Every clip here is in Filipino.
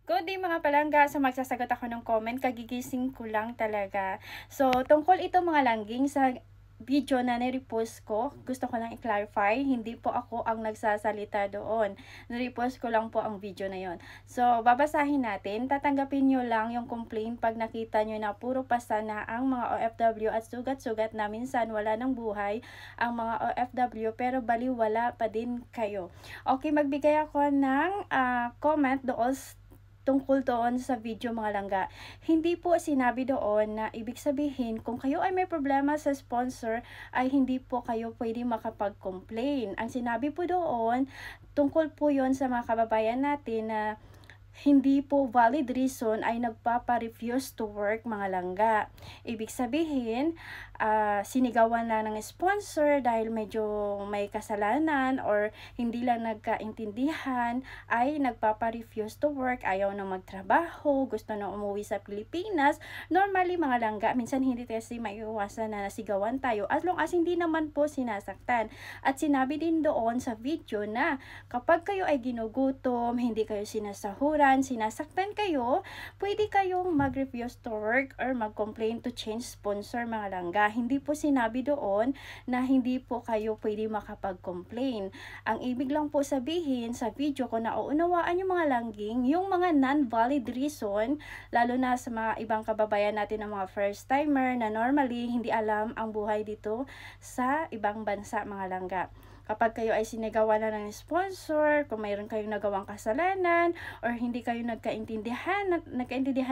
Good day mga palangga. So magsasagot ako ng comment, kagigising ko lang talaga. So tungkol ito mga langging sa video na ni-repost ko, gusto ko lang i-clarify, hindi po ako ang nagsasalita doon. Ni-repost ko lang po ang video na yon. So babasahin natin, tatanggapin nyo lang yung complaint pag nakita nyo na puro pasa na ang mga OFW at sugat-sugat na minsan wala ng buhay ang mga OFW pero baliwala pa din kayo. Okay, magbigay ako ng comment doon tungkol doon sa video mga langga. Hindi po sinabi doon na ibig sabihin kung kayo ay may problema sa sponsor ay hindi po kayo pwede makapag-complain. Ang sinabi po doon, tungkol po yon sa mga kababayan natin na hindi po valid reason ay nagpapa-refuse to work mga langga. Ibig sabihin, sinigawan lang ng sponsor dahil medyo may kasalanan or hindi lang nagkaintindihan ay nagpapa-refuse to work, ayaw na magtrabaho, gusto na umuwi sa Pilipinas. Normally mga langga, minsan hindi kasi maiiwasan na nasigawan tayo as long as hindi naman po sinasaktan. At sinabi din doon sa video na kapag kayo ay ginugutom, hindi kayo sinasahuran, sinasaktan kayo, pwede kayong mag-refuse to work or mag-complain to change sponsor mga langga. Hindi po sinabi doon na hindi po kayo pwede makapag-complain. Ang ibig lang po sabihin sa video ko na uunawaan yung mga langging, yung mga non-valid reason, lalo na sa mga ibang kababayan natin ng mga first timer na normally hindi alam ang buhay dito sa ibang bansa mga langga. Kapag kayo ay sinigawan na ng sponsor, kung mayroon kayong nagawang kasalanan, or hindi kayo nagkaintindihan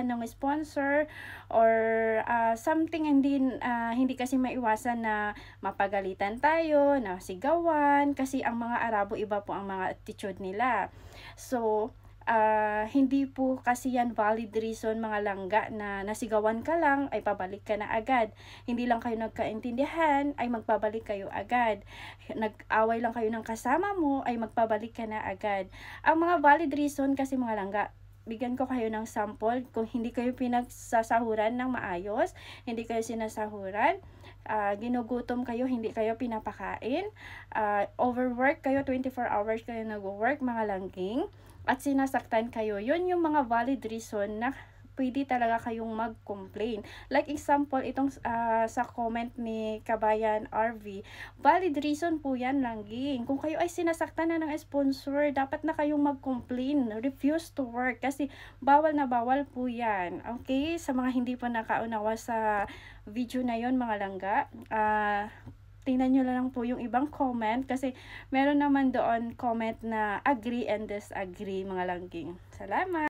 ng sponsor, or something hindi kasi maiwasan na mapagalitan tayo, na sigawan, kasi ang mga Arabo iba po ang mga attitude nila. So, hindi po kasi yan valid reason mga langga na nasigawan ka lang ay pabalik ka na agad. Hindi lang kayo nagkaintindihan ay magpabalik kayo agad. Nag-away lang kayo ng kasama mo ay magpabalik ka na agad. Ang mga valid reason kasi mga langga, bigyan ko kayo ng sample. Kung hindi kayo pinagsasahuran ng maayos, hindi kayo sinasahuran, ginugutom kayo, hindi kayo pinapakain, overwork kayo, 24 hours kayo nag-work mga langging, at sinasaktan kayo, yun yung mga valid reason na pwede talaga kayong mag-complain. Like example, itong sa comment ni Kabayan RV, valid reason po yan langging. Kung kayo ay sinasaktan na ng sponsor, dapat na kayong mag-complain, refuse to work, kasi bawal na bawal po yan. Okay? Sa mga hindi pa nakaunawa sa video na yon mga langga, tingnan nyo lang po yung ibang comment kasi meron naman doon comment na agree and disagree mga langging. Salamat!